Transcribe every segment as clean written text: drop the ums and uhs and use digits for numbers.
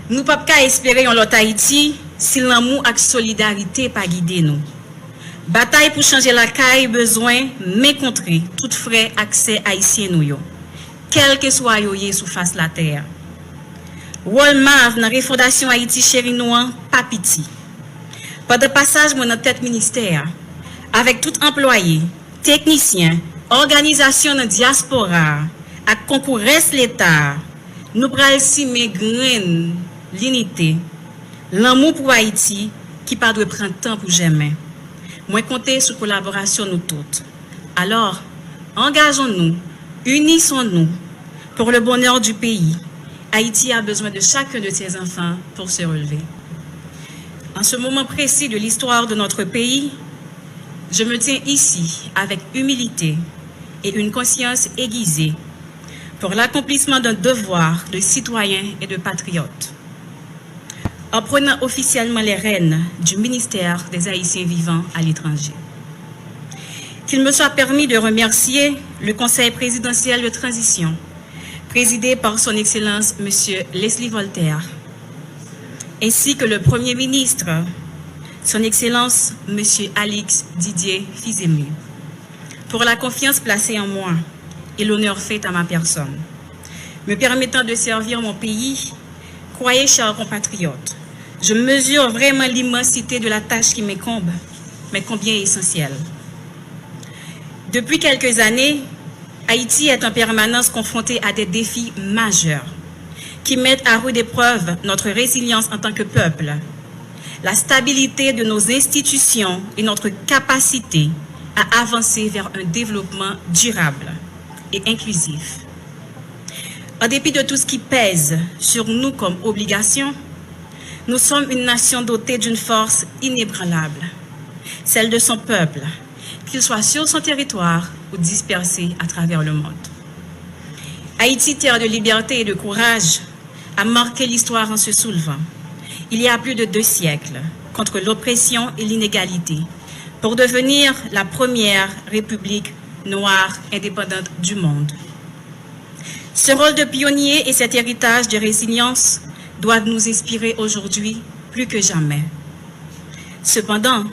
Nous ne pouvons pas espérer en l'autre Haïti si l'amour et la solidarité pas guidé nous. Bataille pour changer la caille, besoin, mais contrer tout frais accès haïtien nous, quel que soit yo sous face la terre. Walmav dans la refondation Haïti chéri nous, pas piti. Pendant passage dans notre tête ministère, avec tout employé, technicien, organisation dans diaspora, à concurrence l'État, nous prenons simer graine, l'unité, l'amour pour Haïti qui pas doit prendre temps pour jamais. Moi compter sur collaboration nous toutes. Alors, engageons-nous, unissons-nous pour le bonheur du pays. Haïti a besoin de chacun de ses enfants pour se relever. En ce moment précis de l'histoire de notre pays, je me tiens ici avec humilité et une conscience aiguisée pour l'accomplissement d'un devoir de citoyen et de patriote. En prenant officiellement les rênes du ministère des Haïtiens vivant à l'étranger. Qu'il me soit permis de remercier le Conseil présidentiel de transition, présidé par son Excellence M. Leslie Voltaire, ainsi que le Premier ministre, son Excellence M. Alix Didier Fils-Aimé, pour la confiance placée en moi et l'honneur fait à ma personne, me permettant de servir mon pays. Croyez, chers compatriotes, je mesure vraiment l'immensité de la tâche qui m'incombe, mais combien essentielle. Depuis quelques années, Haïti est en permanence confronté à des défis majeurs qui mettent à rude épreuve notre résilience en tant que peuple, la stabilité de nos institutions et notre capacité à avancer vers un développement durable et inclusif. En dépit de tout ce qui pèse sur nous comme obligation, nous sommes une nation dotée d'une force inébranlable, celle de son peuple, qu'il soit sur son territoire ou dispersé à travers le monde. Haïti, terre de liberté et de courage, a marqué l'histoire en se soulevant, il y a plus de 2 siècles, contre l'oppression et l'inégalité, pour devenir la première république noire indépendante du monde. Ce rôle de pionnier et cet héritage de résilience doivent nous inspirer aujourd'hui plus que jamais. Cependant,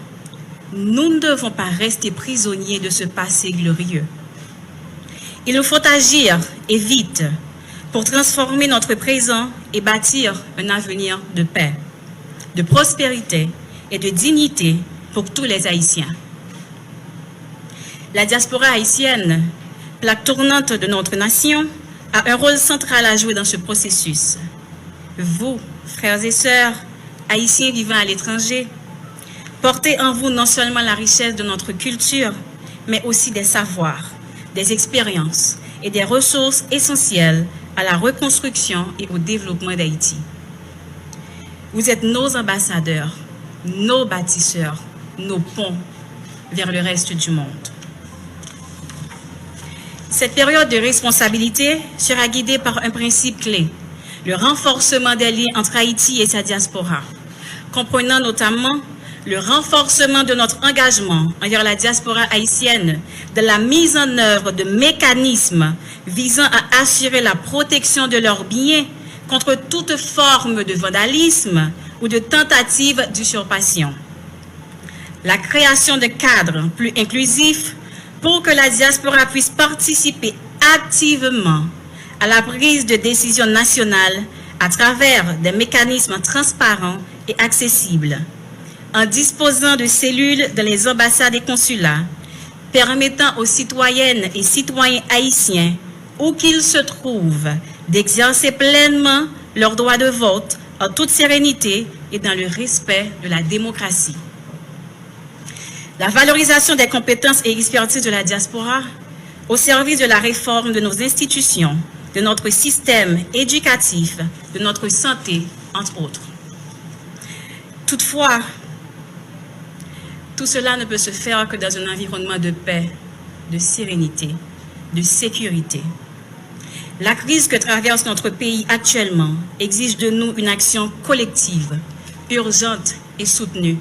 nous ne devons pas rester prisonniers de ce passé glorieux. Il nous faut agir, et vite, pour transformer notre présent et bâtir un avenir de paix, de prospérité et de dignité pour tous les Haïtiens. La diaspora haïtienne, plaque tournante de notre nation, a un rôle central à jouer dans ce processus. Vous, frères et sœurs, Haïtiens vivant à l'étranger, portez en vous non seulement la richesse de notre culture, mais aussi des savoirs, des expériences et des ressources essentielles à la reconstruction et au développement d'Haïti. Vous êtes nos ambassadeurs, nos bâtisseurs, nos ponts vers le reste du monde. Cette période de responsabilité sera guidée par un principe clé, le renforcement des liens entre Haïti et sa diaspora, comprenant notamment le renforcement de notre engagement envers la diaspora haïtienne, de la mise en œuvre de mécanismes visant à assurer la protection de leurs biens contre toute forme de vandalisme ou de tentative d'usurpation. La création de cadres plus inclusifs pour que la diaspora puisse participer activement à la prise de décisions nationales à travers des mécanismes transparents et accessibles, en disposant de cellules dans les ambassades et consulats, permettant aux citoyennes et citoyens haïtiens, où qu'ils se trouvent, d'exercer pleinement leur droit de vote en toute sérénité et dans le respect de la démocratie. La valorisation des compétences et expertises de la diaspora au service de la réforme de nos institutions, de notre système éducatif, de notre santé, entre autres. Toutefois, tout cela ne peut se faire que dans un environnement de paix, de sérénité, de sécurité. La crise que traverse notre pays actuellement exige de nous une action collective, urgente et soutenue.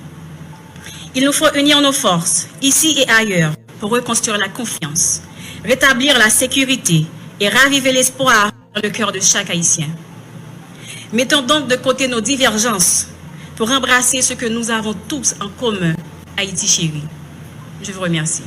Il nous faut unir nos forces, ici et ailleurs, pour reconstruire la confiance, rétablir la sécurité et raviver l'espoir dans le cœur de chaque Haïtien. Mettons donc de côté nos divergences pour embrasser ce que nous avons tous en commun, Haïti chérie. Je vous remercie.